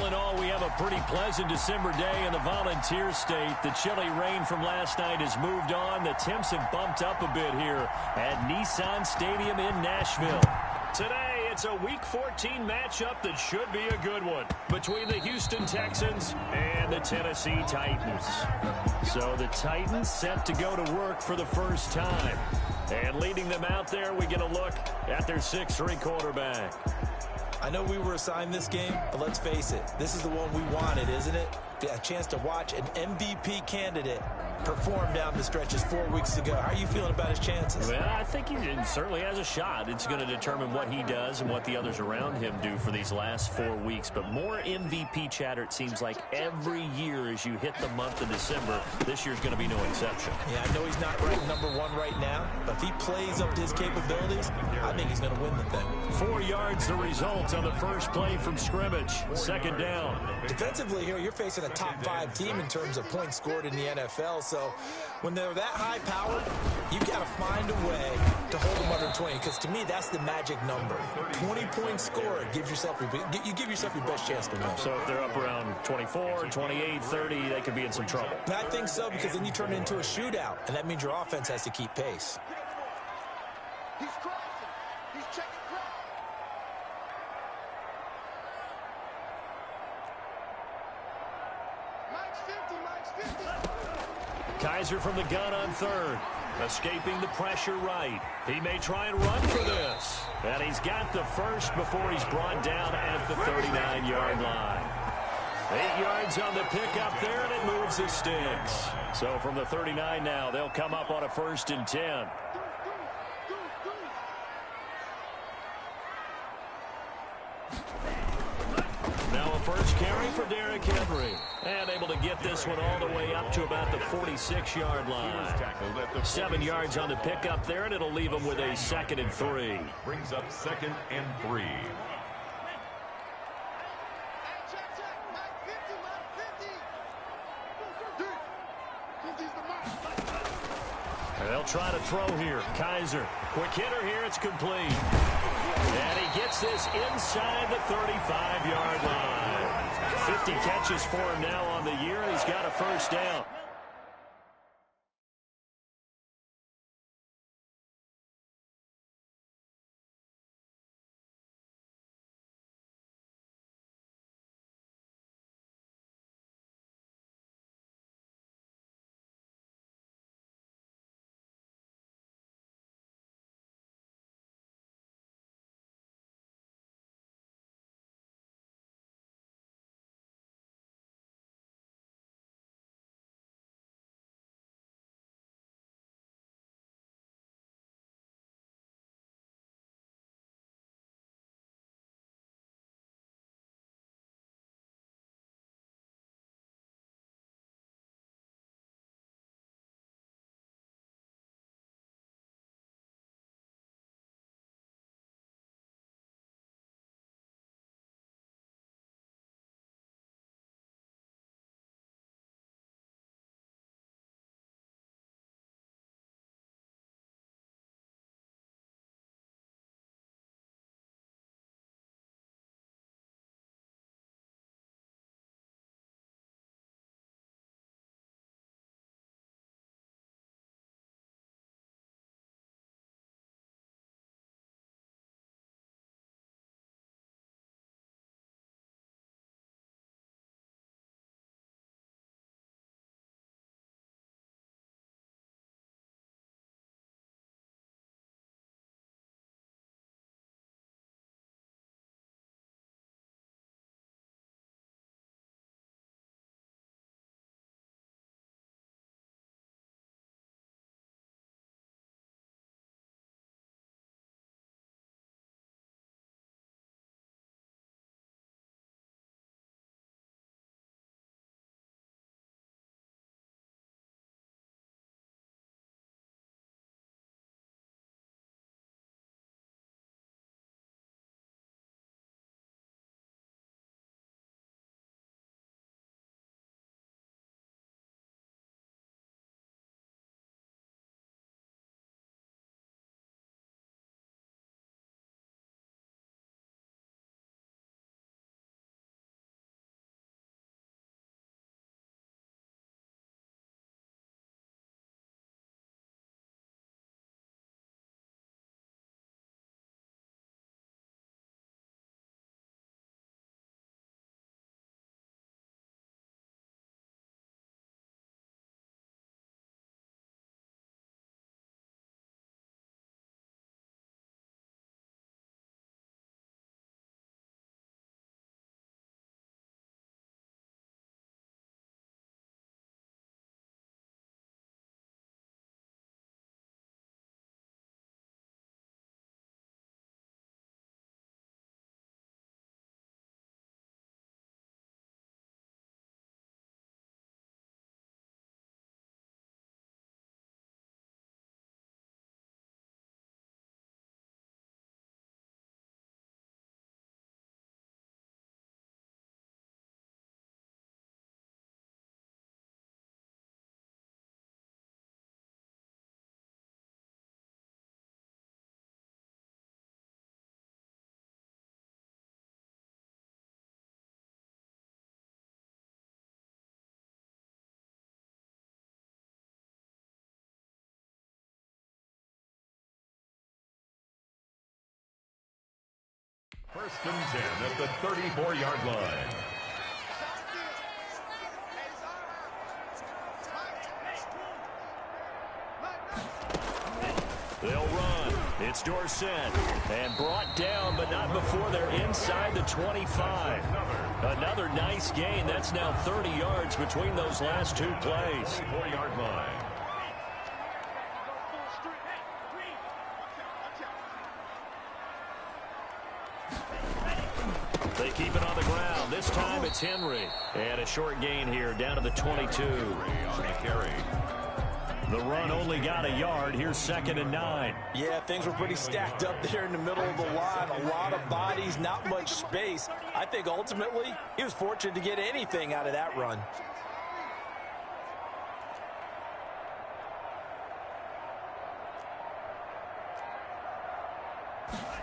in all, we have a pretty pleasant December day in the Volunteer State. The chilly rain from last night has moved on. The temps have bumped up a bit here at Nissan Stadium in Nashville. Today, it's a Week 14 matchup that should be a good one between the Houston Texans and the Tennessee Titans. So the Titans set to go to work for the first time. And leading them out there, we get a look at their 6'3" quarterback. I know we were assigned this game, but let's face it, this is the one we wanted, isn't it? A chance to watch an MVP candidate perform down the stretches 4 weeks ago. How are you feeling about his chances? Well, I think he certainly has a shot. It's going to determine what he does and what the others around him do for these last 4 weeks. But more MVP chatter, it seems like, every year as you hit the month of December. This year's going to be no exception. Yeah, I know he's not ranked #1 right now, but if he plays up to his capabilities, I think he's going to win the thing. 4 yards the result on the first play from scrimmage. Second down. Defensively here, you're facing a top 5 team in terms of points scored in the NFL. So when they're that high powered, you got to find a way to hold them under 20, because to me that's the magic number. 20-point score gives yourself you give yourself your best chance to win. So if they're up around 24, 28, 30, they could be in some trouble. I think so, because then you turn it into a shootout, and that means your offense has to keep pace. He's crossing. He's checking cross. Mike's 50. Kaiser from the gun on third. Escaping the pressure right. He may try and run for this. And he's got the first before he's brought down at the 39-yard line. 8 yards on the pickup there, and it moves the sticks. So from the 39 now, they'll come up on a 1st and 10. Now a first carry for Derrick Henry. And able to get this one all the way up to about the 46-yard line. 7 yards on the pickup there, and it'll leave him with a 2nd and 3. Brings up 2nd and 3. They'll try to throw here. Kaiser. Quick hitter here. It's complete. And he gets this inside the 35-yard line. 50 catches for him now on the year, and he's got a first down. First and 10 at the 34-yard line. They'll run. It's Dorsett. And brought down, but not before they're inside the 25. Another nice gain. That's now 30 yards between those last two plays. 34-yard line. They keep it on the ground. This time it's Henry. And a short gain here down to the 22. On the carry. The run only got a yard. Here's 2nd and 9. Yeah, things were pretty stacked up there in the middle of the line. A lot of bodies, not much space. I think ultimately he was fortunate to get anything out of that run.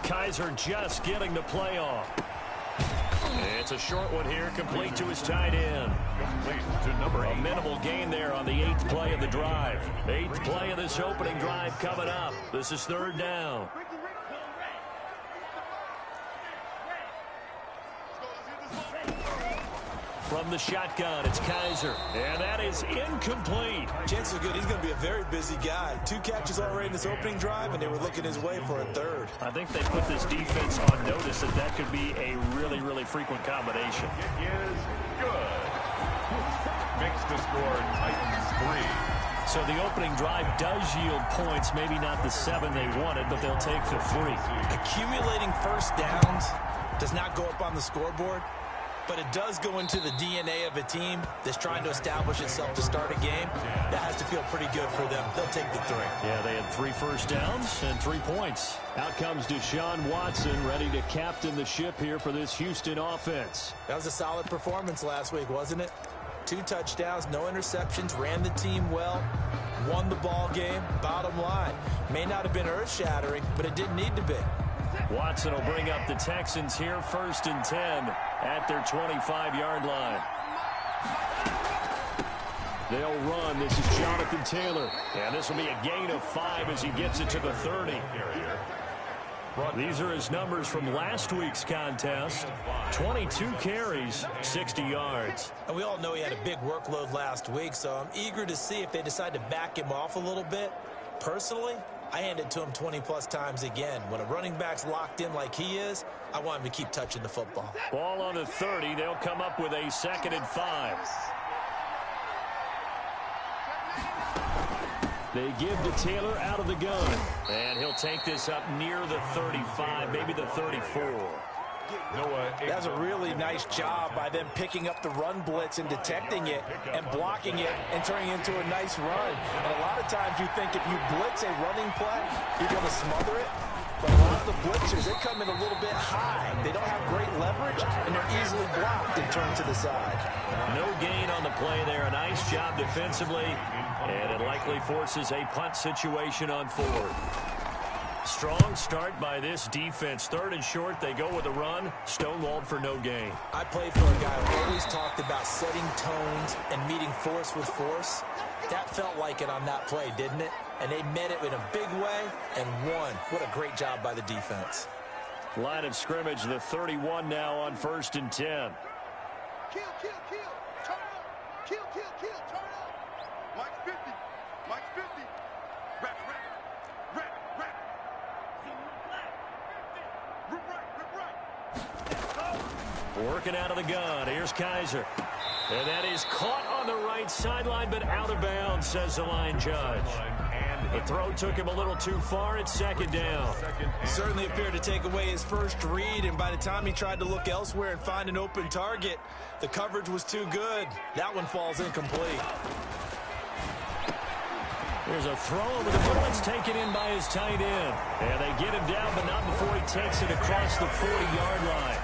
Kaiser just getting the play off. It's a short one here, complete to his tight end. Complete to number 8. A minimal gain there on the 8th play of the drive. 8th play of this opening drive coming up. This is 3rd down. From the shotgun, it's Kaiser. And that is incomplete. Chances are good he's going to be a very busy guy. 2 catches already in this opening drive, and they were looking his way for a 3rd. I think they put this defense on notice that could be a really, really frequent combination. It is good. Makes the score Titans 3. So the opening drive does yield points, maybe not the 7 they wanted, but they'll take the 3. Accumulating first downs does not go up on the scoreboard, but it does go into the DNA of a team that's trying to establish itself to start a game. That has to feel pretty good for them. They'll take the 3. Yeah, they had 3 first downs and 3 points. Out comes Deshaun Watson, ready to captain the ship here for this Houston offense. That was a solid performance last week, wasn't it? 2 touchdowns, no interceptions, ran the team well, won the ball game. Bottom line, may not have been earth-shattering, but it didn't need to be. Watson will bring up the Texans here, 1st and 10 at their 25-yard line. They'll run. This is Jonathan Taylor. And this will be a gain of 5 as he gets it to the 30. These are his numbers from last week's contest. 22 carries, 60 yards. And we all know he had a big workload last week, so I'm eager to see if they decide to back him off a little bit. Personally, I hand it to him 20-plus times again. When a running back's locked in like he is, I want him to keep touching the football. Ball on the 30. They'll come up with a 2nd and 5. They give to Taylor out of the gun. And he'll take this up near the 35, maybe the 34. That's a really nice job by them picking up the run blitz and detecting it and blocking it and turning it into a nice run. And a lot of times you think if you blitz a running play, you're going to smother it. But a lot of the blitzers, they come in a little bit high. They don't have great leverage, and they're easily blocked and turned to the side. No gain on the play there. A nice job defensively, and it likely forces a punt situation on 4th. Strong start by this defense. 3rd and short, they go with a run. Stonewalled for no gain. I played for a guy who always talked about setting tones and meeting force with force. That felt like it on that play, didn't it? And they met it in a big way and won. What a great job by the defense. Line of scrimmage, the 31 now on 1st and 10. Kill, kill, kill. Turn up. Kill, kill, kill. Turn up. Mike's 50. Mike's 50. Rap, rap. Rap, rap. Rip right. Working out of the gun. Here's Kaiser. And that is caught on the right sideline, but out of bounds, says the line judge. The throw took him a little too far. It's 2nd down. He certainly appeared to take away his first read, and by the time he tried to look elsewhere and find an open target, the coverage was too good. That one falls incomplete. There's a throw over the middle. It's taken in by his tight end. And they get him down, but not before he takes it across the 40-yard line.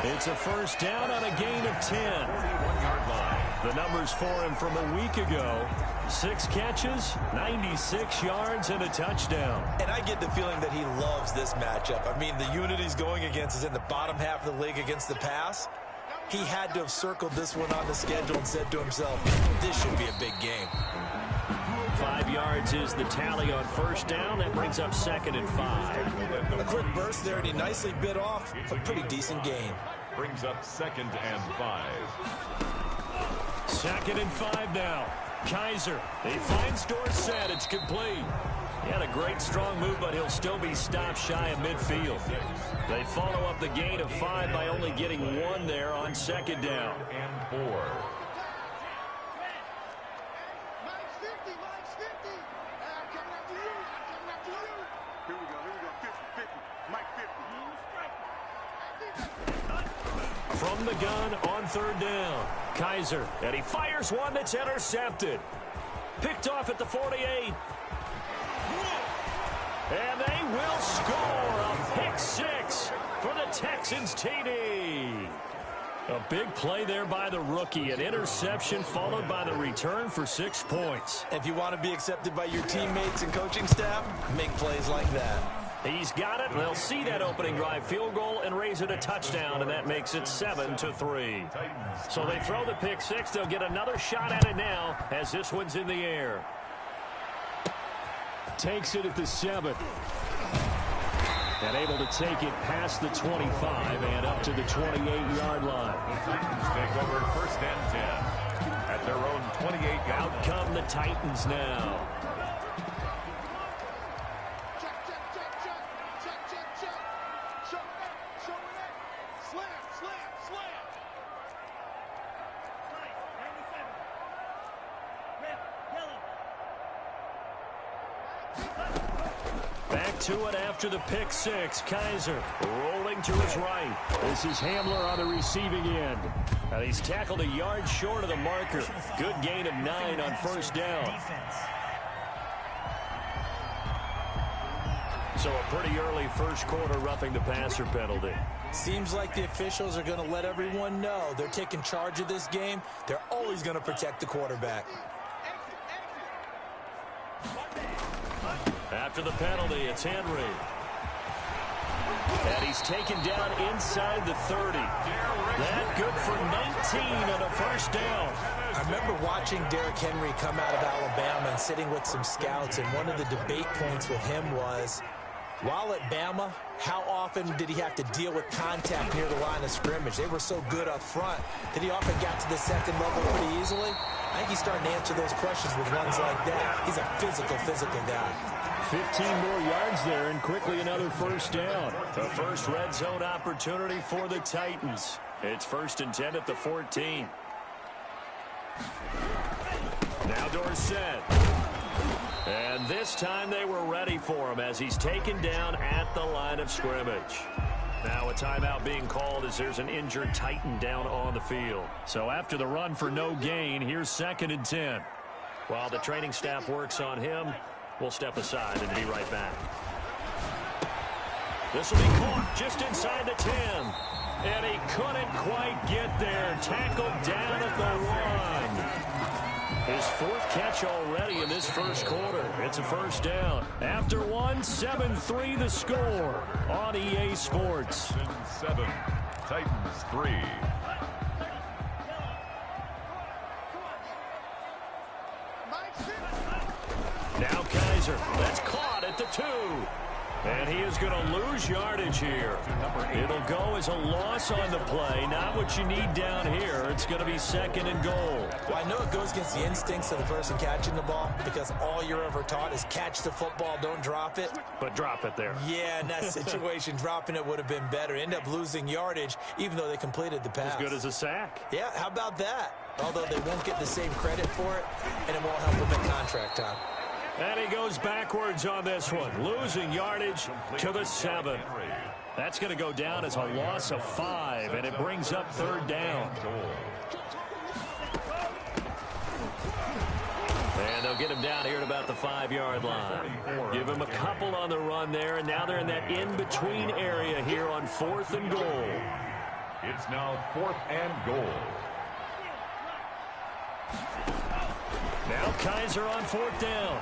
It's a 1st down on a gain of 10. 41-yard line. The numbers for him from a week ago. 6 catches, 96 yards, and a touchdown. And I get the feeling that he loves this matchup. I mean, the unit he's going against is in the bottom half of the league against the pass. He had to have circled this one on the schedule and said to himself, this should be a big game. 5 yards is the tally on first down. That brings up 2nd and 5. A quick burst there, and he nicely bit off a pretty decent gain. Brings up 2nd and 5. 2nd and 5 now. Kaiser, he finds Dorsett. It's complete. He had a great strong move, but he'll still be stopped shy of midfield. They follow up the gain of 5 by only getting 1 there on 2nd down. And 4. From the gun on 3rd down. Kaiser, and he fires one that's intercepted. Picked off at the 48. And they will score a pick 6 for the Texans TD. A big play there by the rookie. An interception followed by the return for 6 points. If you want to be accepted by your teammates and coaching staff, make plays like that. He's got it. They'll see that opening drive field goal and raise it a touchdown, and that makes it 7-3. So they throw the pick 6. They'll get another shot at it now as this one's in the air. Takes it at the 7. And able to take it past the 25 and up to the 28-yard line. The Titans take over 1st and 10 at their own 28-yard line. Out come the Titans now. Back to it after the pick 6. Kaiser rolling to his right. This is Hamler on the receiving end. And he's tackled a yard short of the marker. Good gain of 9 on 1st down. So a pretty early 1st quarter roughing the passer penalty. Seems like the officials are going to let everyone know they're taking charge of this game. They're always going to protect the quarterback. After the penalty, it's Henry. And he's taken down inside the 30. That good for 19 on a 1st down. I remember watching Derrick Henry come out of Alabama and sitting with some scouts, and one of the debate points with him was, while at Bama, how often did he have to deal with contact near the line of scrimmage? They were so good up front that he often got to the 2nd level pretty easily. I think he's starting to answer those questions with ones like that. He's a physical guy. 15 more yards there, and quickly another 1st down. The first red zone opportunity for the Titans. It's 1st and 10 at the 14. Now Dorsett. And this time they were ready for him as he's taken down at the line of scrimmage. Now a timeout being called as there's an injured Titan down on the field. So after the run for no gain, here's 2nd and 10. While the training staff works on him, we'll step aside and be right back. This will be caught just inside the 10. And he couldn't quite get there. Tackled down at the 1. His 4th catch already in this 1st quarter. It's a 1st down. After 1, 7-3 the score on EA Sports. 7, Titans 3. Now Kaiser. That's caught at the 2. And he is going to lose yardage here. It'll go as a loss on the play. Not what you need down here. It's going to be 2nd and goal. Well, I know it goes against the instincts of the person catching the ball because all you're ever taught is catch the football, don't drop it. But drop it there. Yeah, in that situation, dropping it would have been better. End up losing yardage even though they completed the pass. As good as a sack. Yeah, how about that? Although they won't get the same credit for it, and it won't help them at contract time. And he goes backwards on this one, losing yardage to the 7. That's going to go down as a loss of 5, and it brings up 3rd down. And they'll get him down here at about the 5-yard line. Give him a couple on the run there, and now they're in that in-between area here on 4th and goal. It's now 4th and goal. Now Kaiser on 4th down.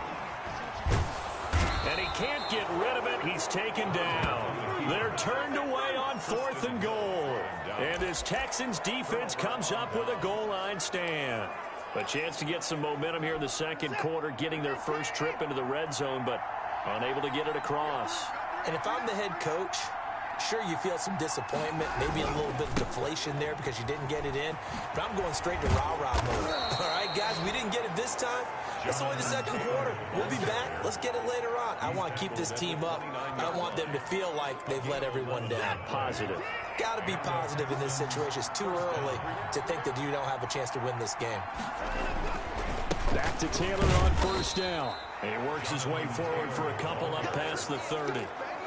And he can't get rid of it. He's taken down. They're turned away on 4th and goal. And this Texans defense comes up with a goal line stand. A chance to get some momentum here in the second quarter, getting their first trip into the red zone, but unable to get it across. And if I'm the head coach, sure, you feel some disappointment, maybe a little bit of deflation there because you didn't get it in. But I'm going straight to rah-rah mode. All right, guys, we didn't get it this time. It's only the second quarter. We'll be back. Let's get it later on. I want to keep this team up. I don't want them to feel like they've let everyone down. Positive. Got to be positive in this situation. It's too early to think that you don't have a chance to win this game. Back to Taylor on first down. He works his way forward for a couple up past the 30.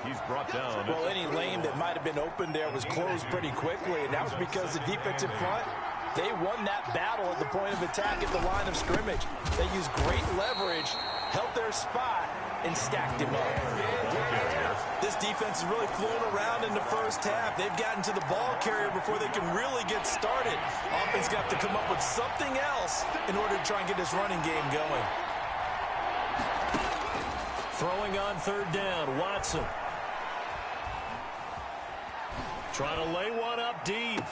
He's brought down. Well, any lane that might have been open there was closed pretty quickly, and that was because the defensive front, they won that battle at the point of attack at the line of scrimmage. They used great leverage, held their spot, and stacked him up. This defense is really flown around in the first half. They've gotten to the ball carrier before they can really get started. Offense got to come up with something else in order to try and get this running game going. Throwing on third down, Watson. Trying to lay one up deep.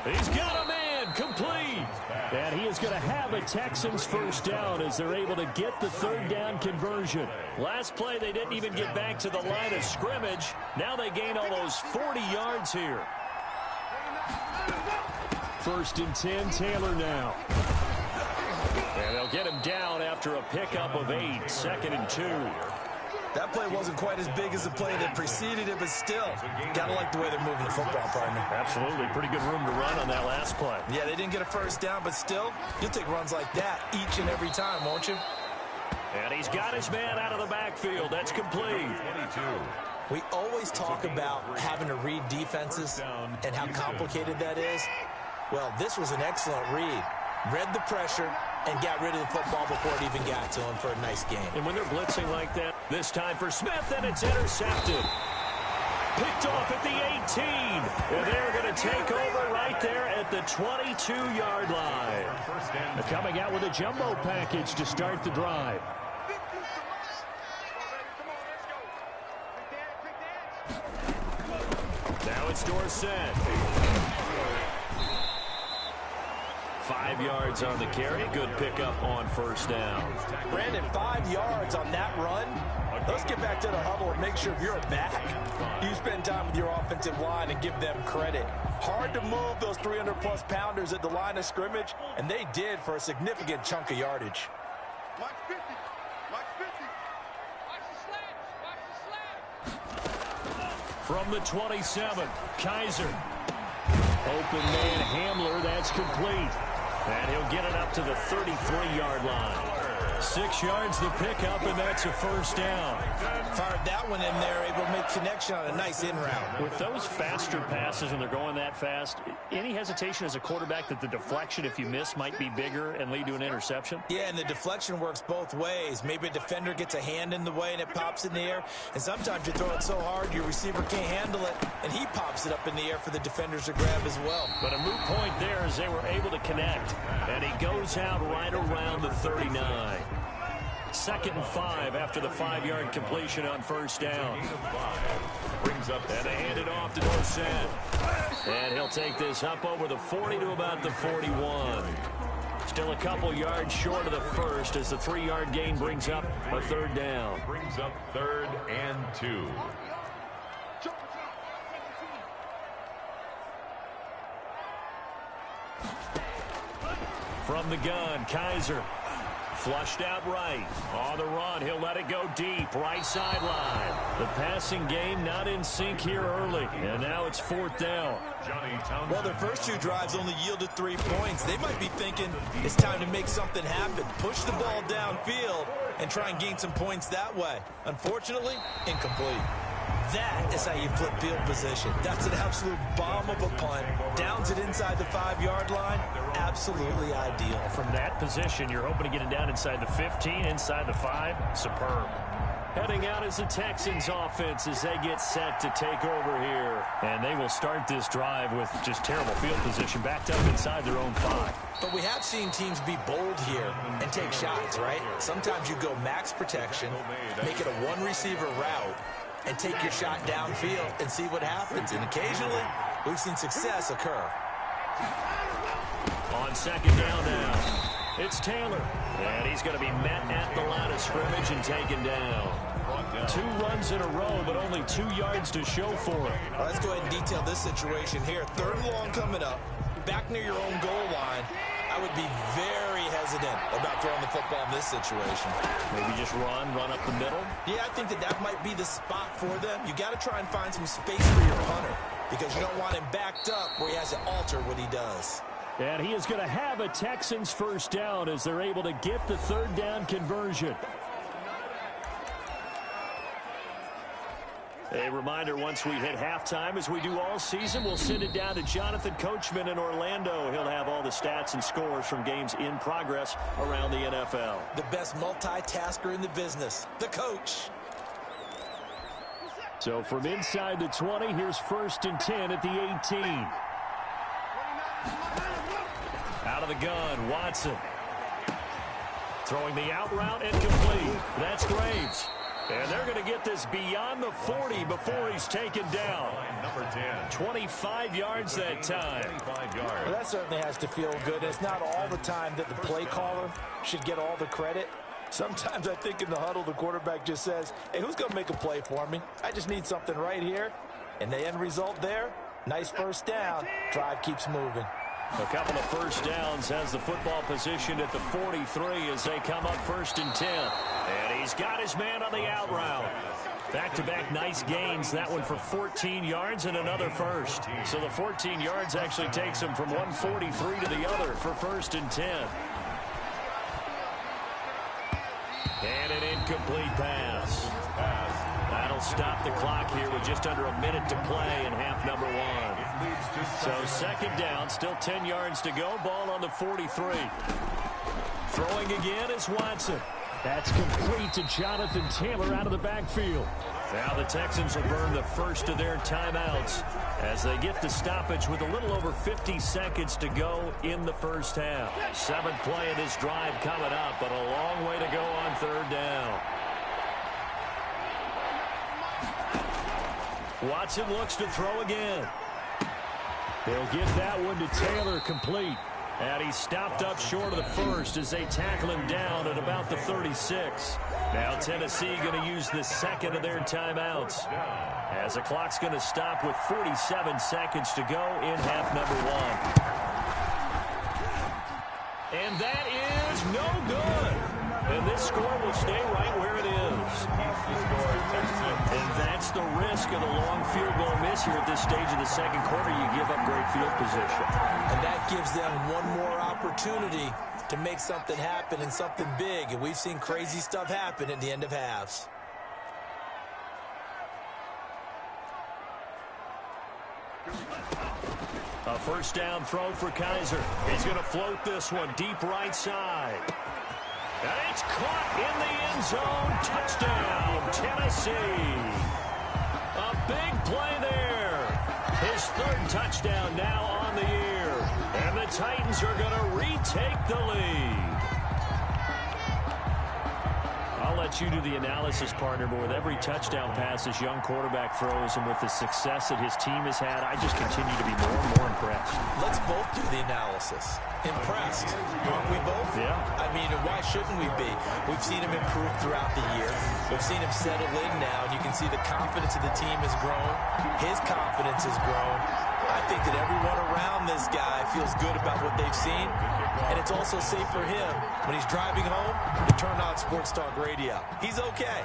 He's got a man, complete. And he is going to have a Texans first down as they're able to get the third down conversion. Last play, they didn't even get back to the line of scrimmage. Now they gain almost 40 yards here. First and 10, Taylor now. And they'll get him down after a pickup of 8, 2nd and 2. That play wasn't quite as big as the play that preceded it, but still, gotta like the way they're moving the football, partner. Absolutely. Pretty good room to run on that last play. Yeah, they didn't get a first down, but still, you'll take runs like that each and every time, won't you? And he's got his man out of the backfield. That's complete. 22. We always talk about having to read defenses and how complicated that is. Well, this was an excellent read. Read the pressure and got rid of the football before it even got to him for a nice game. And when they're blitzing like that, this time for Smith, and it's intercepted. Picked off at the 18. And they're going to take over right there at the 22-yard line. They're coming out with a jumbo package to start the drive. Now it's Dorsett. 5 yards on the carry. Good pickup on first down. Brandon, 5 yards on that run. Let's get back to the huddle and make sure if you're a back, you spend time with your offensive line and give them credit. Hard to move those 300-plus pounders at the line of scrimmage, and they did for a significant chunk of yardage. Mike 50. Mike 50. Watch the slab. From the 27, Kaiser. Open man Hamler, that's complete. And he'll get it up to the 33-yard line. 6 yards the pickup, and that's a first down. Fired that one in there, able to make connection on a nice in route. With those faster passes when they're going that fast, any hesitation as a quarterback that the deflection, if you miss, might be bigger and lead to an interception? Yeah, and the deflection works both ways. Maybe a defender gets a hand in the way and it pops in the air. And sometimes you throw it so hard your receiver can't handle it, and he pops it up in the air for the defenders to grab as well. But a moot point there as they were able to connect. And he goes out right around the 39. 2nd and 5 after the 5-yard completion on first down. Brings up and they hand it off to Dorsett. And he'll take this up over the 40 to about the 41. Still a couple yards short of the first as the 3-yard gain brings up a third down. Brings up 3rd and 2. From the gun, Kaiser. Flushed out right. On the run, he'll let it go deep. Right sideline. The passing game not in sync here early. And now it's 4th down. Well, their first 2 drives only yielded 3 points. They might be thinking it's time to make something happen. Push the ball downfield and try and gain some points that way. Unfortunately, incomplete. That is how you flip field position. That's an absolute bomb of a punt. Downs it inside the 5-yard line. Absolutely ideal. From that position, you're hoping to get it down inside the 15, inside the 5. Superb. Heading out is the Texans offense as they get set to take over here. And they will start this drive with just terrible field position, backed up inside their own 5. But we have seen teams be bold here and take shots, right? Sometimes you go max protection, make it a one-receiver route, and take your shot downfield and see what happens. And occasionally, we've seen success occur. On 2nd down now. It's Taylor. And he's going to be met at the line of scrimmage and taken down. 2 runs in a row, but only 2 yards to show for it. Well, let's go ahead and detail this situation here. 3rd and long coming up, back near your own goal line. I would be very hesitant about throwing the football in this situation. Maybe just run up the middle? Yeah, I think that might be the spot for them. You got to try and find some space for your punter because you don't want him backed up where he has to alter what he does. And he is going to have a Texans first down as they're able to get the 3rd down conversion. A reminder, once we hit halftime, as we do all season, we'll send it down to Jonathan Coachman in Orlando. He'll have all the stats and scores from games in progress around the NFL. The best multitasker in the business, the coach. So from inside the 20, here's 1st and 10 at the 18. Out of the gun, Watson. Throwing the out route and complete. That's Graves. And they're going to get this beyond the 40 before he's taken down. Number 10. 25 yards that time. 25 yards. Well, that certainly has to feel good. It's not all the time that the play caller should get all the credit. Sometimes I think in the huddle, the quarterback just says, hey, who's going to make a play for me? I just need something right here. And the end result there, nice first down. Drive keeps moving. A couple of first downs, has the football position at the 43 as they come up 1st and 10. And he's got his man on the out route. Back-to-back nice gains, that one for 14 yards and another first. So the 14 yards actually takes him from 143 to the other for 1st and 10. And an incomplete pass. That'll stop the clock here with just under a minute to play in half number 1. So 2nd down, still 10 yards to go. Ball on the 43. Throwing again is Watson. That's complete to Jonathan Taylor out of the backfield. Now the Texans will burn the first of their timeouts as they get the stoppage with a little over 50 seconds to go in the first half. 7th play of this drive coming up, but a long way to go on 3rd down. Watson looks to throw again. They'll get that one to Taylor, complete. And he's stopped up short of the first as they tackle him down at about the 36. Now Tennessee going to use the 2nd of their timeouts as the clock's going to stop with 47 seconds to go in half number 1. And that is no good. And this score will stay right where it is. And that's the risk of the long field goal miss here at this stage of the 2nd quarter. You give up great field position. And that gives them one more opportunity to make something happen and something big. And we've seen crazy stuff happen at the end of halves. A first down throw for Kaiser. He's going to float this one deep right side. And it's caught in the end zone. Touchdown, Tennessee. A big play there. His 3rd touchdown now on the year. And the Titans are going to retake the lead. I'll let you do the analysis, partner, but with every touchdown pass this young quarterback throws and with the success that his team has had, I just continue to be more and more impressed. Let's both do the analysis. Impressed. Aren't we both? Yeah. I mean, why shouldn't we be? We've seen him improve throughout the year. We've seen him settle in now, and you can see the confidence of the team has grown. His confidence has grown. I think that everyone around this guy feels good about what they've seen, and it's also safe for him when he's driving home to turn on Sports Talk Radio. He's okay.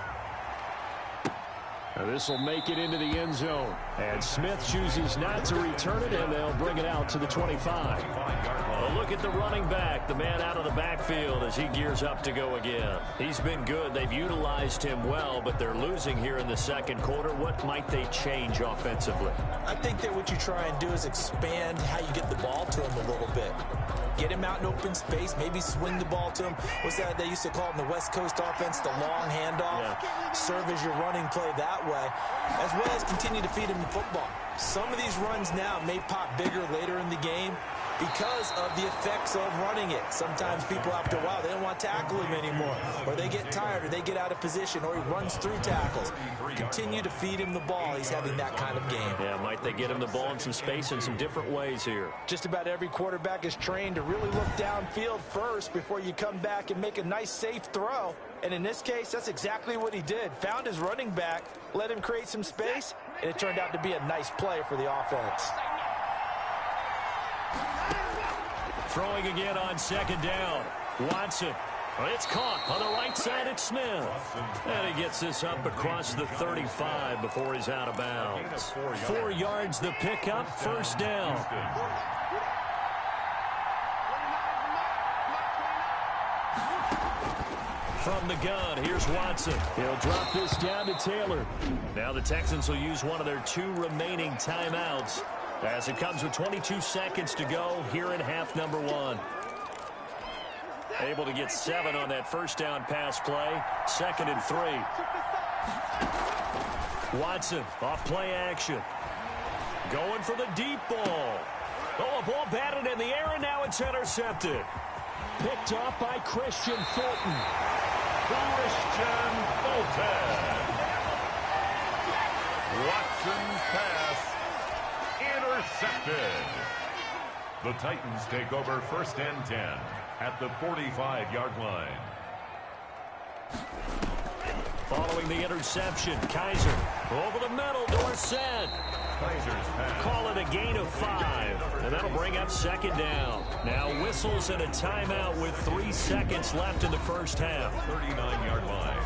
Now this will make it into the end zone. And Smith chooses not to return it, and they'll bring it out to the 25. A look at the running back, the man out of the backfield as he gears up to go again. He's been good. They've utilized him well, but they're losing here in the 2nd quarter. What might they change offensively? I think that what you try and do is expand how you get the ball to him a little bit. Get him out in open space, maybe swing the ball to him. What's that they used to call in the West Coast offense, the long handoff? Yeah. Serve as your running play that way, as well as continue to feed him the football. Some of these runs now may pop bigger later in the game, because of the effects of running it. Sometimes people, after a while, they don't want to tackle him anymore, or they get tired, or they get out of position, or he runs through tackles. Continue to feed him the ball. He's having that kind of game. Yeah, might they get him the ball in some space in some different ways here. Just about every quarterback is trained to really look downfield first before you come back and make a nice, safe throw. And in this case, that's exactly what he did. Found his running back, let him create some space, and it turned out to be a nice play for the offense. Throwing again on second down. Watson. It's caught on the right side. It's Smith. And he gets this up across the 35 before he's out of bounds. 4 yards the pickup. First down. From the gun, here's Watson. He'll drop this down to Taylor. Now the Texans will use one of their 2 remaining timeouts as it comes with 22 seconds to go here in half number 1. Able to get 7 on that first down pass play. 2nd and 3. Watson off play action. Going for the deep ball. Oh, a ball batted in the air, and now it's intercepted. Picked off by Christian Fulton. Christian Fulton. Watson's pass intercepted. The Titans take over 1st and 10 at the 45-yard line. Following the interception, Kaiser over the middle, Dorsett. Kaiser's pass. Call it a gain of 5, and that'll bring up 2nd down. Now whistles and a timeout with 3 seconds left in the first half. 39-yard line.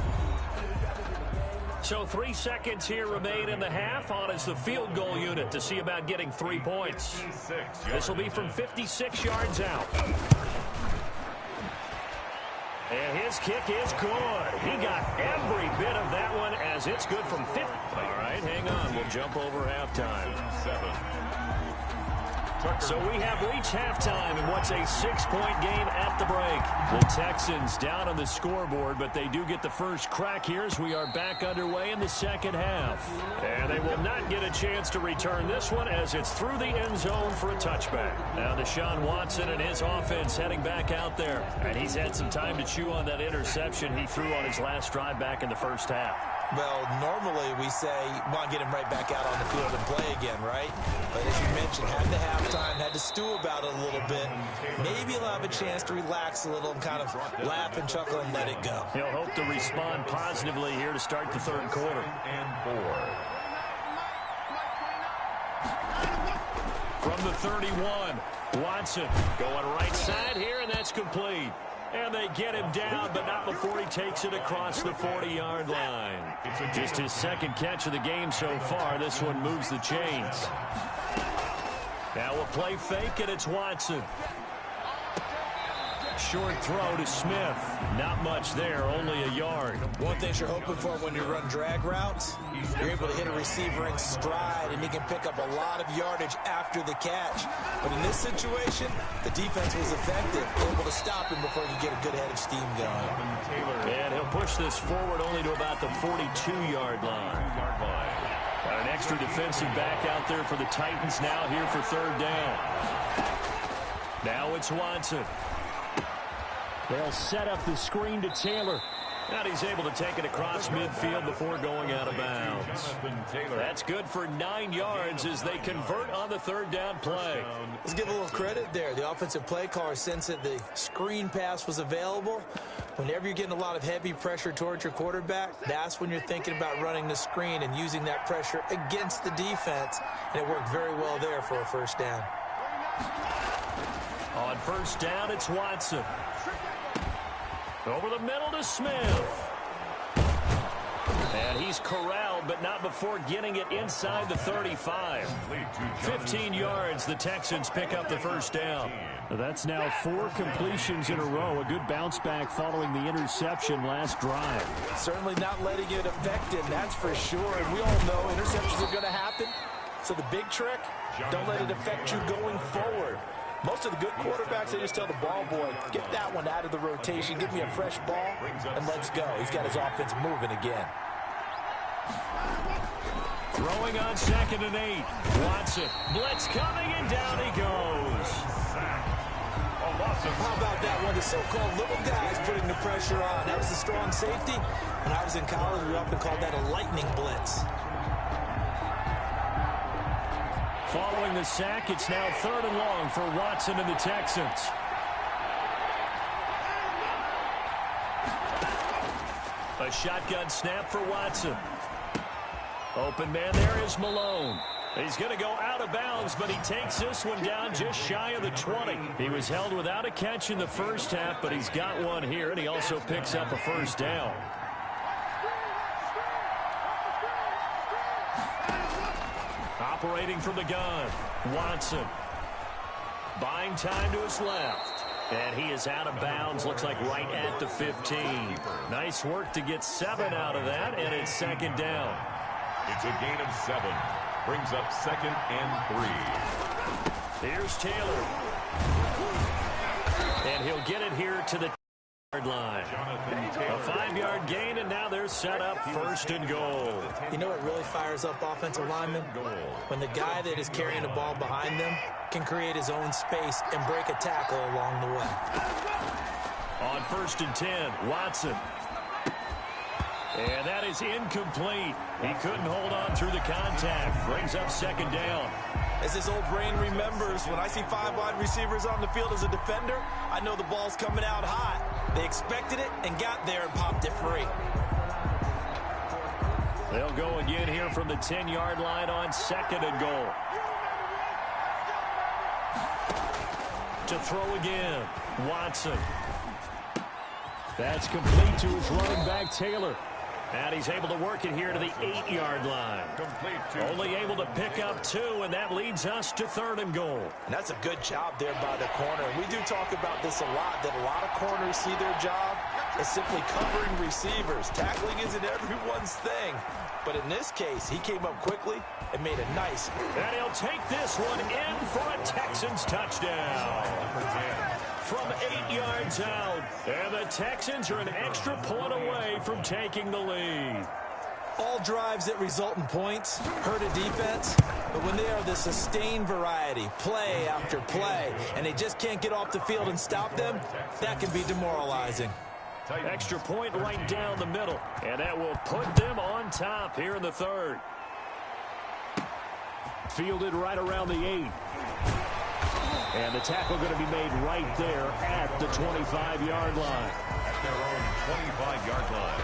So 3 seconds here remain in the half. On is the field goal unit to see about getting 3 points. This will be from 56 yards out. And his kick is good. He got every bit of that one as it's good from 50. All right, hang on. We'll jump over halftime. 7. So we have reached halftime in what's a 6-point game at the break. The Texans down on the scoreboard, but they do get the first crack here as we are back underway in the second half. And they will not get a chance to return this one as it's through the end zone for a touchback. Now Deshaun Watson and his offense heading back out there. And he's had some time to chew on that interception he threw on his last drive back in the first half. Well, normally we say, want to get him right back out on the field and play again, right? But as you mentioned, had the halftime, had to stew about it a little bit. Maybe he'll have a chance to relax a little and kind of laugh and chuckle and let it go. He'll hope to respond positively here to start the third quarter. And 4. From the 31, Watson going right side here, and that's complete. And they get him down, but not before he takes it across the 40-yard line. Just his 2nd catch of the game so far. This one moves the chains. Now a play fake, and it's Watson. Short throw to Smith. Not much there, only a yard. One thing you're hoping for when you run drag routes, you're able to hit a receiver in stride, and he can pick up a lot of yardage after the catch. But in this situation, the defense was effective, able to stop him before he could get a good head of steam going. And he'll push this forward only to about the 42-yard line. An extra defensive back out there for the Titans now here for 3rd down. Now it's Watson. They'll set up the screen to Taylor. And he's able to take it across midfield before going out of bounds. That's good for 9 yards as they convert on the 3rd down play. Let's give a little credit there. The offensive play caller sensed that the screen pass was available. Whenever you're getting a lot of heavy pressure towards your quarterback, that's when you're thinking about running the screen and using that pressure against the defense. And it worked very well there for a first down. On first down, it's Watson. Over the middle to Smith. And he's corralled, but not before getting it inside the 35. 15 yards, the Texans pick up the first down. That's now 4 completions in a row. A good bounce back following the interception last drive. Certainly not letting it affect him, that's for sure. And we all know interceptions are going to happen. So the big trick, don't let it affect you going forward. Most of the good quarterbacks, they just tell the ball boy, get that one out of the rotation, give me a fresh ball, and let's go. He's got his offense moving again. Throwing on 2nd and 8. Watson. Blitz coming, and down he goes. How about that one? The so-called little guys putting the pressure on. That was a strong safety. When I was in college, we often called that a lightning blitz. Following the sack, it's now 3rd and long for Watson and the Texans. A shotgun snap for Watson. Open man there is Malone. He's going to go out of bounds, but he takes this one down just shy of the 20. He was held without a catch in the first half, but he's got one here, and he also picks up a first down. Operating from the gun, Watson. Buying time to his left. And he is out of bounds, looks like right at the 15. Nice work to get 7 out of that, and it's 2nd down. It's a gain of 7. Brings up 2nd and 3. Here's Taylor. And he'll get it here to the line. A 5-yard gain, and now they're set up 1st and goal. You know what really fires up offensive linemen? When the guy that is carrying the ball behind them can create his own space and break a tackle along the way. On 1st and 10, Watson. And that is incomplete. He couldn't hold on through the contact. Brings up 2nd down. As his old brain remembers, when I see 5 wide receivers on the field as a defender, I know the ball's coming out hot. They expected it and got there and popped it free. They'll go again here from the 10-yard line on 2nd and goal. To throw again, Watson. That's complete to his running back, Taylor. And he's able to work it here to the 8-yard line. Only able to pick up 2, and that leads us to 3rd and goal. And that's a good job there by the corner. And we do talk about this a lot, that a lot of corners see their job as simply covering receivers. Tackling isn't everyone's thing. But in this case, he came up quickly and made a nice. And he'll take this one in for a Texans touchdown. From 8 yards out. And the Texans are an extra point away from taking the lead. All drives that result in points hurt a defense, but when they are the sustained variety, play after play, and they just can't get off the field and stop them, that can be demoralizing. Extra point right down the middle, and that will put them on top here in the 3rd. Fielded right around the 8. And the tackle going to be made right there at the 25-yard line. At their own 25-yard line.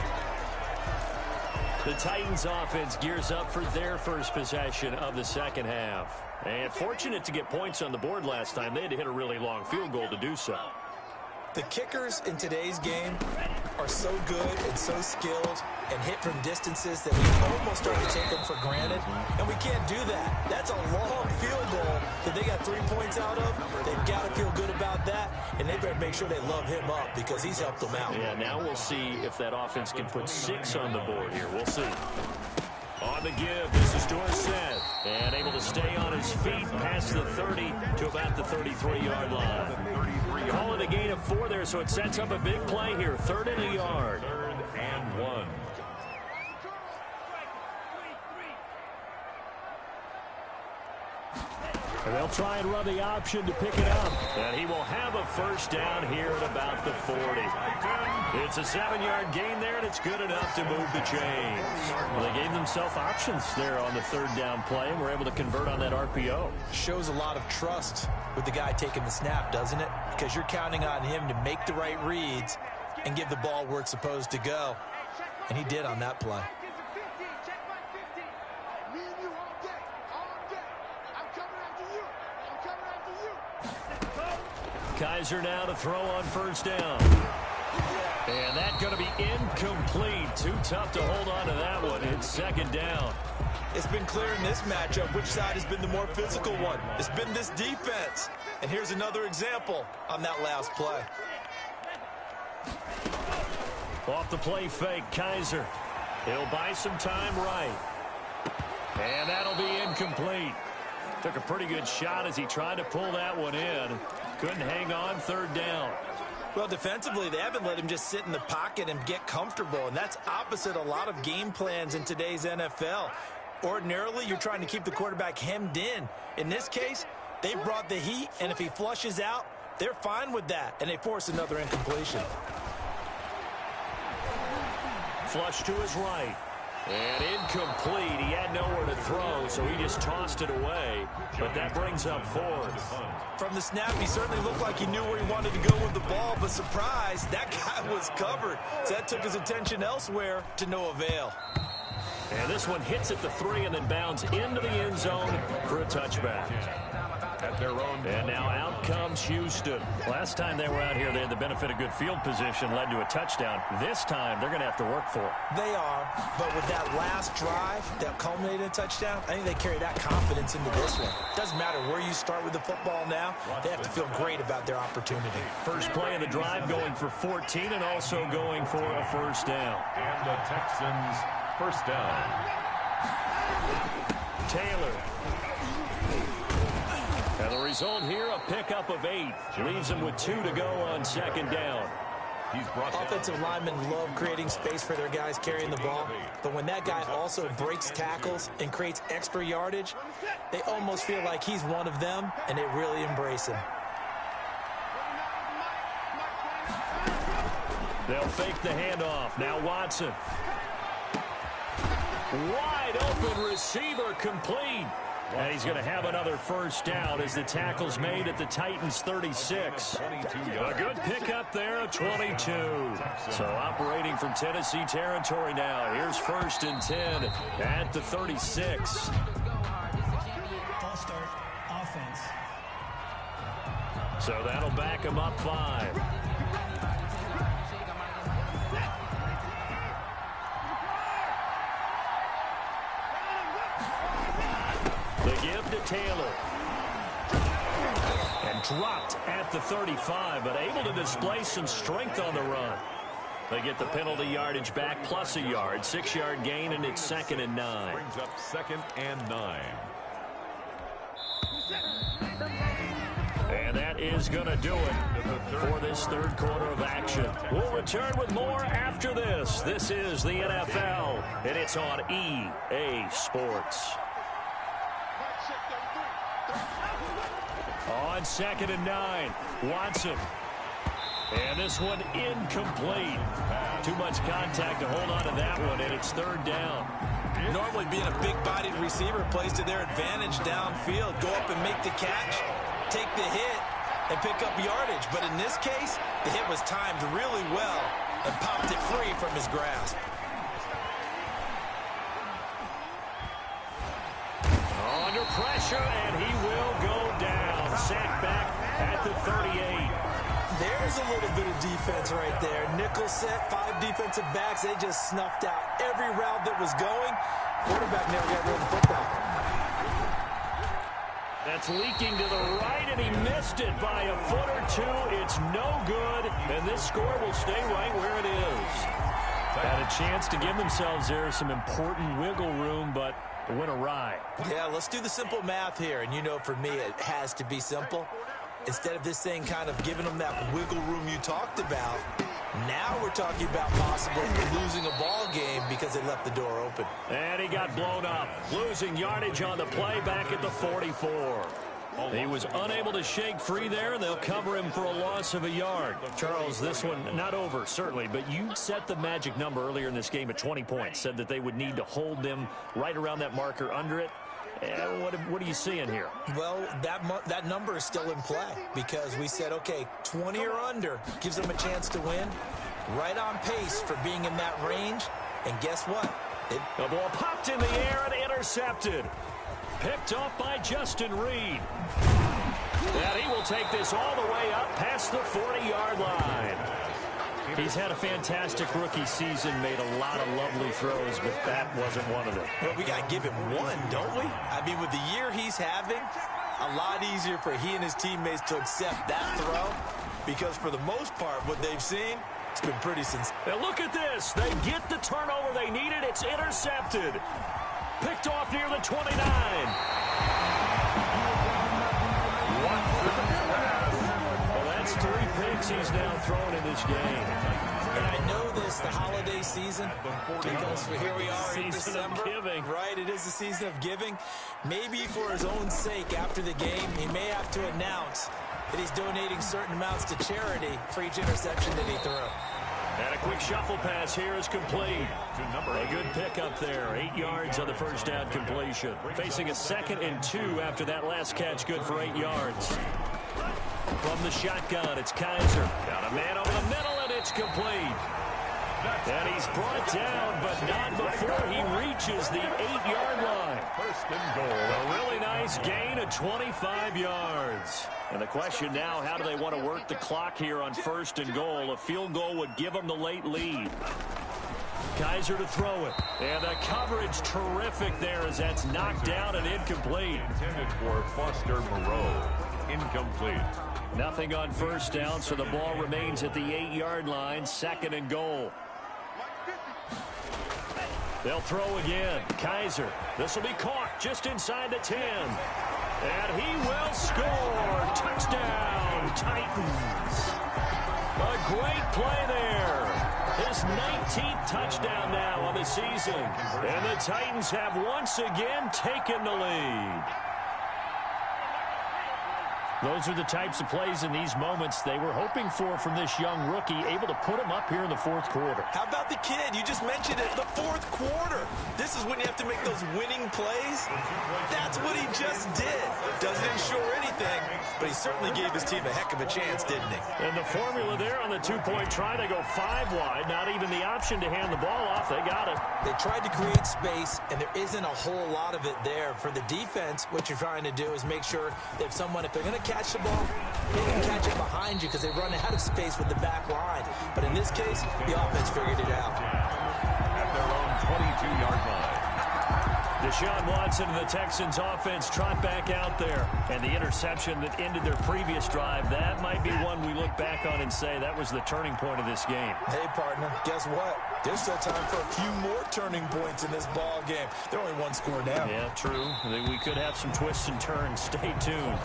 The Titans offense gears up for their first possession of the 2nd half. And fortunate to get points on the board last time. They had to hit a really long field goal to do so. The kickers in today's game are so good and so skilled and hit from distances that we almost start to take them for granted. And we can't do that. That's a long field goal that they got 3 points out of. They've got to feel good about that, and they better make sure they love him up because he's helped them out. Yeah, now we'll see if that offense can put 6 on the board here. We'll see. On the give, this is Dorsett. And able to stay on his feet past the 30 to about the 33-yard line. Call it a gain of 4 there, so it sets up a big play here. 3rd and a yard. 3rd and 1. And they'll try and run the option to pick it up. And he will have a first down here at about the 40. It's a 7-yard gain there, and it's good enough to move the chains. Well, they gave themselves options there on the 3rd down play, and were able to convert on that RPO. Shows a lot of trust with the guy taking the snap, doesn't it? Because you're counting on him to make the right reads and give the ball where it's supposed to go. And he did on that play. Kaiser now to throw on 1st down. And that's going to be incomplete. Too tough to hold on to that one. It's 2nd down. It's been clear in this matchup which side has been the more physical one. It's been this defense. And here's another example on that last play. Off the play fake, Kaiser. He'll buy some time right. And that'll be incomplete. Took a pretty good shot as he tried to pull that one in. Couldn't hang on 3rd down. Well, defensively, they haven't let him just sit in the pocket and get comfortable, and that's opposite a lot of game plans in today's NFL. Ordinarily, you're trying to keep the quarterback hemmed in. In this case, they brought the heat, and if he flushes out, They're fine with that, and they force another incompletion. Flush to his right. And incomplete. He had nowhere to throw, so he just tossed it away. But that brings up fourth. From the snap, he certainly looked like he knew where he wanted to go with the ball, but surprise, that guy was covered. So that took his attention elsewhere to no avail. And this one hits at the 3 and then bounds into the end zone for a touchback. At their own. And now out comes Houston. Last time they were out here, they had the benefit of good field position, led to a touchdown. This time, they're going to have to work for it. They are, but with that last drive that culminated in a touchdown, I think they carry that confidence into this one. Doesn't matter where you start with the football now, they have to feel great about their opportunity. First play of the drive going for 14 and also going for a first down. And the Texans first down. Taylor. And the result here, a pickup of 8. Leaves him with 2 to go on second down. He's brought Offensive linemen love creating space for their guys carrying the ball, but when that guy also breaks tackles and creates extra yardage, they almost feel like he's one of them, and they really embrace him. They'll fake the handoff. Now Watson. Wide open receiver complete. And he's going to have another first down as the tackle's made at the Titans' 36. A good pickup there at 22. So operating from Tennessee territory now. Here's 1st and 10 at the 36. False start, offense. So that'll back him up 5. The give to Taylor. And dropped at the 35, but able to display some strength on the run. They get the penalty yardage back plus a yard. 6-yard gain, and it's 2nd and 9. Brings up 2nd and 9. And that is going to do it for this third quarter of action. We'll return with more after this. This is the NFL, and it's on EA Sports. On 2nd and 9, Watson. And this one incomplete. Too much contact to hold on to that one, and it's 3rd down. Normally being a big-bodied receiver plays to their advantage downfield. Go up and make the catch, take the hit, and pick up yardage. But in this case, the hit was timed really well and popped it free from his grasp. Under pressure, and he will go down. Sacked back at the 38. There's a little bit of defense right there. Nickel set, 5 defensive backs. They just snuffed out every route that was going. Quarterback never got rid of the football. That's leaking to the right, and he missed it by a foot or 2. It's no good, and this score will stay right where it is. Had a chance to give themselves there some important wiggle room, but it went awry. Yeah, let's do the simple math here. And you know, for me, it has to be simple. Instead of this thing kind of giving them that wiggle room you talked about, now we're talking about possibly losing a ball game because they left the door open. And he got blown up. Losing yardage on the play back at the 44. He was unable to shake free there, and they'll cover him for a loss of a yard. Charles, this one not over, certainly, but you set the magic number earlier in this game at 20 points, said that they would need to hold them right around that marker under it. What are you seeing here? Well, that number is still in play because we said, okay, 20 or under gives them a chance to win. Right on pace for being in that range, and guess what? The ball popped in the air and intercepted. Picked off by Justin Reed. And he will take this all the way up past the 40-yard line. He's had a fantastic rookie season, made a lot of lovely throws, but that wasn't one of them. Well, we got to give him one, don't we? I mean, with the year he's having, a lot easier for he and his teammates to accept that throw because for the most part, what they've seen, it's been pretty sincere. Now look at this. They get the turnover they needed. It's intercepted. Picked off near the 29. Well, that's 3 picks he's now thrown in this game. And I know this, the holiday season, because here we are in December. Season of giving. Right, it is the season of giving. Maybe for his own sake after the game, he may have to announce that he's donating certain amounts to charity for each interception that he threw. And a quick shuffle pass here is complete. A good pickup there. 8 yards on the first down completion. Facing a 2nd and 2 after that last catch, good for 8 yards. From the shotgun, it's Kaiser. Got a man over the middle, and it's complete. And he's brought down, but not before he reaches the 8-yard line. First and goal. A really nice gain of 25 yards. And the question now, how do they want to work the clock here on 1st and goal? A field goal would give them the late lead. Kaiser to throw it. And the coverage terrific there as that's knocked down and incomplete. Intended for Foster Moreau. Incomplete. Nothing on 1st down, so the ball remains at the 8-yard line. 2nd and goal. They'll throw again. Kaiser. This will be caught just inside the 10. And he will score. Touchdown, Titans. A great play there. His 19th touchdown now on the season. And the Titans have once again taken the lead. Those are the types of plays in these moments they were hoping for from this young rookie, able to put him up here in the 4th quarter. How about the kid? You just mentioned it, the 4th quarter. This is when you have to make those winning plays. That's what he just did. Doesn't ensure anything, but he certainly gave his team a heck of a chance, didn't he? And the formula there on the 2-point try, they go 5 wide. Not even the option to hand the ball off. They got it. They tried to create space, and there isn't a whole lot of it there. For the defense, what you're trying to do is make sure that if they're going to catch the ball, they can catch it behind you because they run out of space with the back line. But in this case, the offense figured it out. At their own 22-yard line. Deshaun Watson and the Texans offense trot back out there. And the interception that ended their previous drive, that might be one we look back on and say that was the turning point of this game. Hey, partner, guess what? There's still time for a few more turning points in this ball game. They're only 1 score down. Yeah, true. We could have some twists and turns. Stay tuned.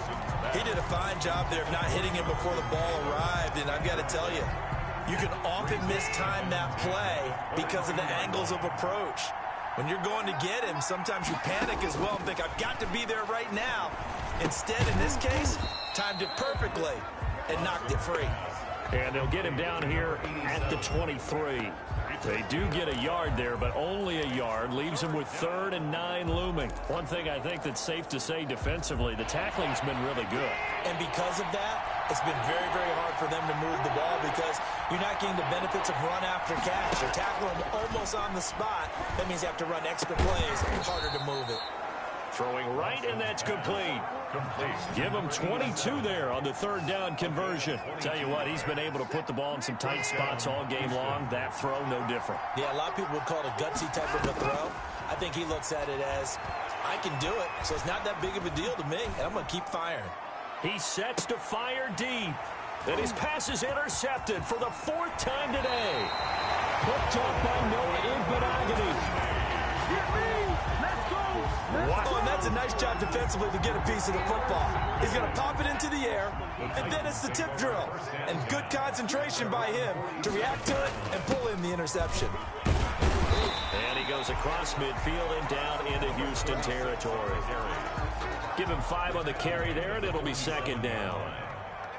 He did a fine job there of not hitting him before the ball arrived, and I've got to tell you, you can often mistime that play because of the angles of approach. When you're going to get him, sometimes you panic as well and think, I've got to be there right now. Instead, in this case, timed it perfectly and knocked it free. And they'll get him down here at the 23. They do get a yard there, but only a yard. Leaves him with 3rd and 9 looming. One thing I think that's safe to say defensively, the tackling's been really good. And because of that, it's been very, very hard for them to move the ball because you're not getting the benefits of run after catch. You're tackling them almost on the spot. That means you have to run extra plays. Harder to move it. Throwing right, and that's complete. Give him 22 there on the 3rd down conversion. Tell you what, he's been able to put the ball in some tight spots all game long. That throw, no different. Yeah, a lot of people would call it a gutsy type of a throw. I think he looks at it as, I can do it, so it's not that big of a deal to me, and I'm going to keep firing. He sets to fire deep. And his pass is intercepted for the 4th time today. Picked up by Noah Igbinoghene. Oh, and that's a nice job defensively to get a piece of the football. He's going to pop it into the air, and then it's the tip drill. And good concentration by him to react to it and pull in the interception. And he goes across midfield and down into Houston territory. Give him 5 on the carry there, and it'll be 2nd down.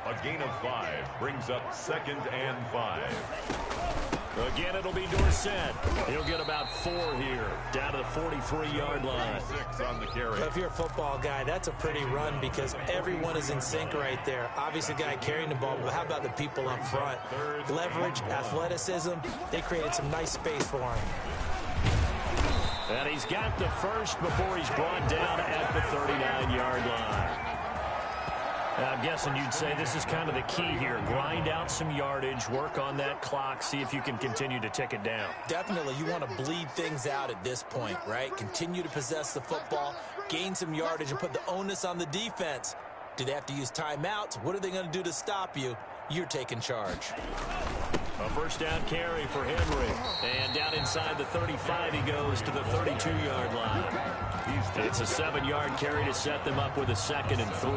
A gain of 5 brings up 2nd and 5. Again, it'll be Dorsett. He'll get about 4 here, down to the 43-yard line. 6 on the carry. If you're a football guy, that's a pretty run because everyone is in sync right there. Obviously, the guy carrying the ball, but how about the people up front? Leverage, athleticism, they created some nice space for him. And he's got the first before he's brought down at the 39-yard line. I'm guessing you'd say this is kind of the key here. Grind out some yardage, work on that clock, see if you can continue to tick it down. Definitely, you want to bleed things out at this point, right? Continue to possess the football, gain some yardage, and put the onus on the defense. Do they have to use timeouts? What are they going to do to stop you? You're taking charge. A 1st down carry for Henry. And down inside the 35, he goes to the 32-yard line. It's a 7-yard carry to set them up with a 2nd and 3.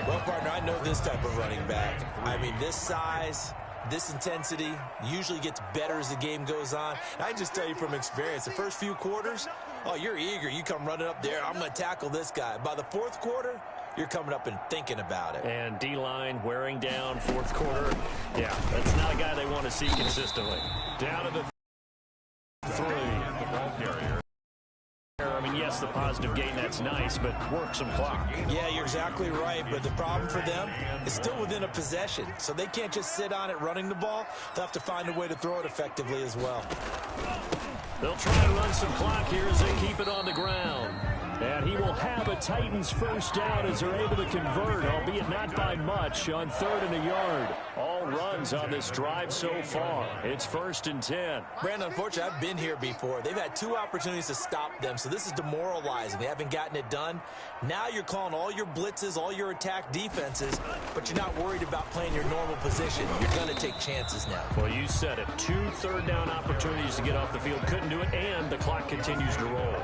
Well, partner, I know this type of running back. I mean, this size, this intensity usually gets better as the game goes on. And I just tell you from experience, the first few quarters, oh, you're eager. You come running up there. I'm going to tackle this guy. By the 4th quarter, you're coming up and thinking about it. And D-line wearing down fourth quarter. Yeah, that's not a guy they want to see consistently. Down to the 3. The ball carrier. I mean, yes, the positive gain, that's nice, but work some clock. Yeah, you're exactly right, but the problem for them is still within a possession, so they can't just sit on it running the ball. They'll have to find a way to throw it effectively as well. They'll try to run some clock here as they keep it on the ground. And he will have a Titans first down as they're able to convert, albeit not by much, on 3rd and a yard. All runs on this drive so far. It's 1st and 10. Brandon, unfortunately, I've been here before. They've had 2 opportunities to stop them, so this is demoralizing. They haven't gotten it done. Now you're calling all your blitzes, all your attack defenses, but you're not worried about playing your normal position. You're going to take chances now. Well, you said it. 2 third-down opportunities to get off the field. Couldn't do it, and the clock continues to roll.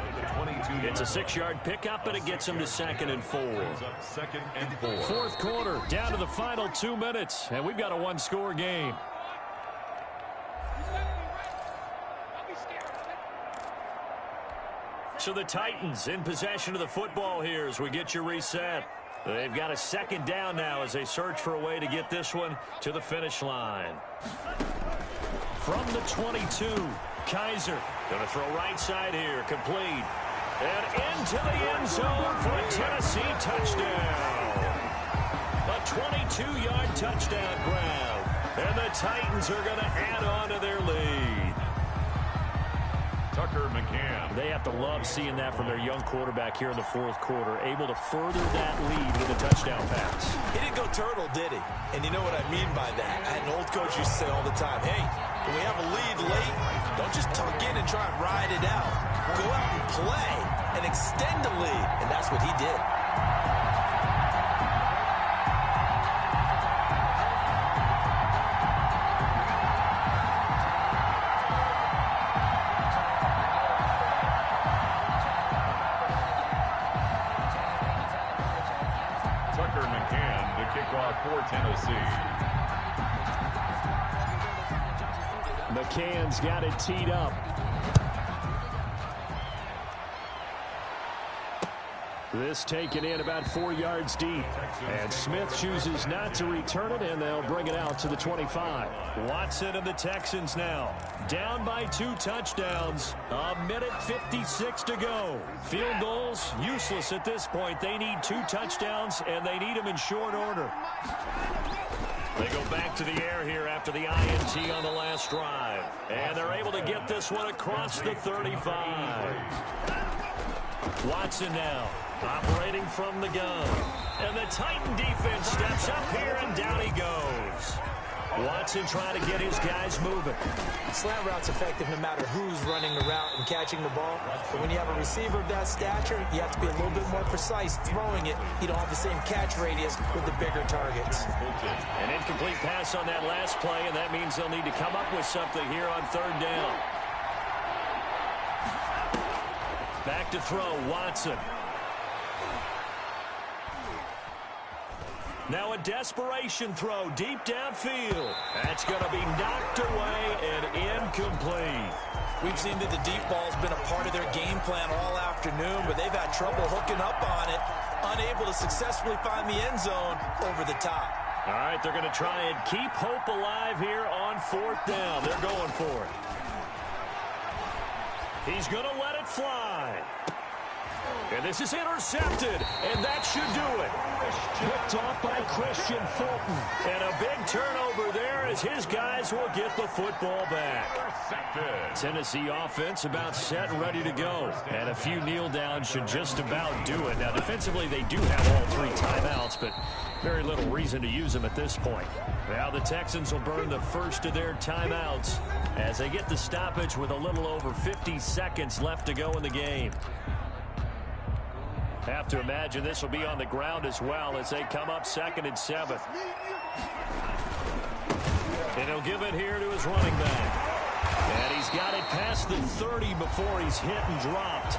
It's a 6-yard pickup, but it gets him to 2nd and 4. Second and 4. Fourth quarter, down to the final 2 minutes, and we've got a 1-score game. So the Titans in possession of the football here as we get you reset. They've got a 2nd down now as they search for a way to get this one to the finish line. From the 22, Kaiser going to throw right side here, complete. And into the end zone for a Tennessee touchdown. A 22-yard touchdown grab. And the Titans are going to add on to their lead. Tucker McCann. They have to love seeing that from their young quarterback here in the fourth quarter, able to further that lead with a touchdown pass. He didn't go turtle, did he? And you know what I mean by that. I had an old coach used to say all the time, hey, when we have a lead late, don't just tuck in and try and ride it out. Go out and play and extend the lead. And that's what he did. Tucker McCann to kick off for Tennessee. McCann's got it teed up. This taken in about 4 yards deep. And Smith chooses not to return it, and they'll bring it out to the 25. Watson and the Texans now. Down by 2 touchdowns. 1:56 to go. Field goals, useless at this point. They need 2 touchdowns, and they need them in short order. They go back to the air here after the INT on the last drive. And they're able to get this one across the 35. Watson now. Operating from the gun. And the Titan defense steps up here, and down he goes. Watson trying to get his guys moving. Slant route's effective no matter who's running the route and catching the ball. But when you have a receiver of that stature, you have to be a little bit more precise throwing it. You don't have the same catch radius with the bigger targets. An incomplete pass on that last play, and that means they'll need to come up with something here on 3rd down. Back to throw, Watson. Now a desperation throw deep downfield. That's going to be knocked away and incomplete. We've seen that the deep ball's been a part of their game plan all afternoon, but they've had trouble hooking up on it, unable to successfully find the end zone over the top. All right, they're going to try and keep hope alive here on 4th down. They're going for it. He's going to let it fly. And this is intercepted, and that should do it. Picked off by Christian Fulton. And a big turnover there as his guys will get the football back. Tennessee offense about set and ready to go. And a few kneel downs should just about do it. Now, defensively, they do have all 3 timeouts, but very little reason to use them at this point. Now the Texans will burn the first of their timeouts as they get the stoppage with a little over 50 seconds left to go in the game. Have to imagine this will be on the ground as well as they come up 2nd and 7. And he'll give it here to his running back. And he's got it past the 30 before he's hit and dropped.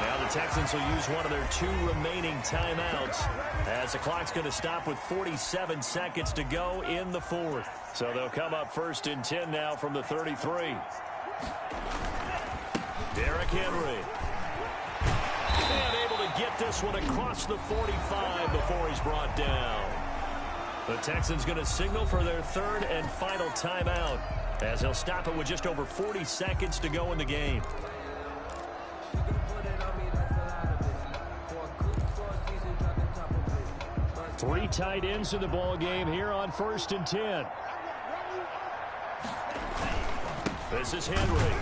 Now the Texans will use one of their 2 remaining timeouts as the clock's going to stop with 47 seconds to go in the 4th. So they'll come up 1st and 10 now from the 33. Derrick Henry. And able to get this one across the 45 before he's brought down. The Texans going to signal for their third and final timeout, as he'll stop it with just over 40 seconds to go in the game. Three tight ends in the ball game here on 1st and 10. This is Henry.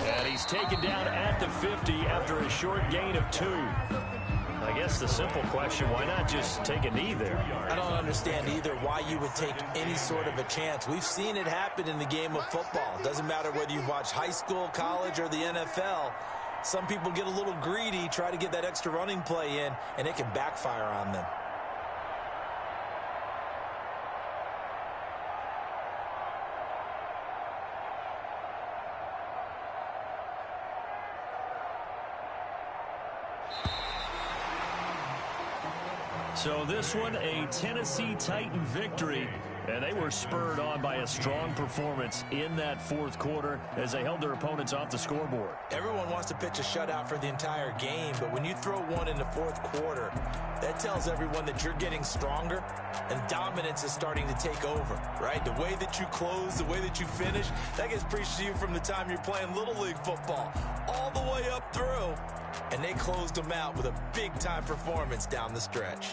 And he's taken down at the 50 after a short gain of 2. I guess the simple question, why not just take a knee there? I don't understand either why you would take any sort of a chance. We've seen it happen in the game of football. Doesn't matter whether you watch high school, college, or the NFL. Some people get a little greedy, try to get that extra running play in, and it can backfire on them. So this one, a Tennessee Titan victory, and they were spurred on by a strong performance in that fourth quarter as they held their opponents off the scoreboard. Everyone wants to pitch a shutout for the entire game, but when you throw one in the fourth quarter, that tells everyone that you're getting stronger and dominance is starting to take over, right? The way that you close, the way that you finish, that gets preached to you from the time you're playing Little League football all the way up through, and they closed them out with a big-time performance down the stretch.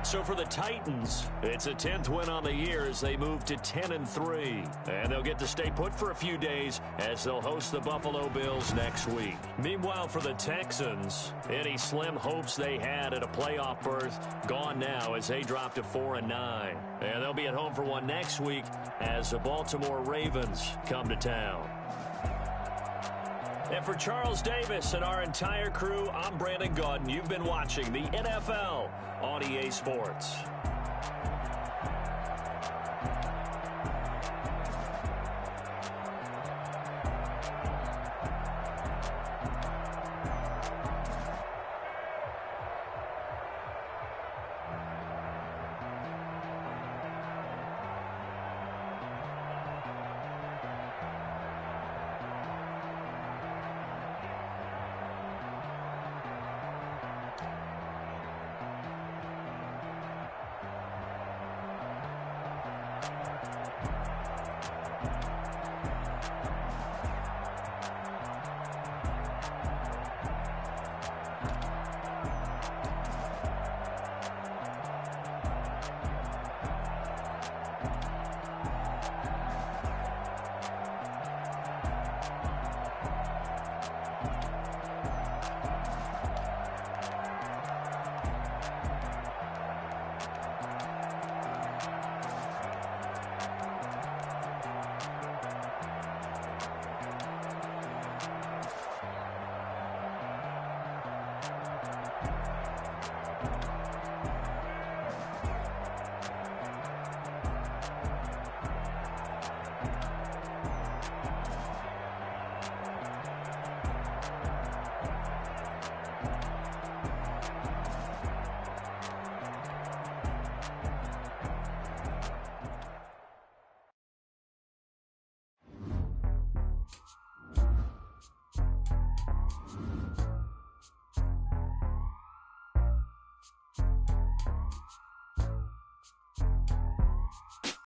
So for the Titans, it's a 10th win on the year as they move to 10-3. And they'll get to stay put for a few days as they'll host the Buffalo Bills next week. Meanwhile, for the Texans, any slim hopes they had at a playoff berth gone now as they drop to 4-9. And they'll be at home for one next week as the Baltimore Ravens come to town. And for Charles Davis and our entire crew, I'm Brandon Gaudin. You've been watching the NFL on EA Sports.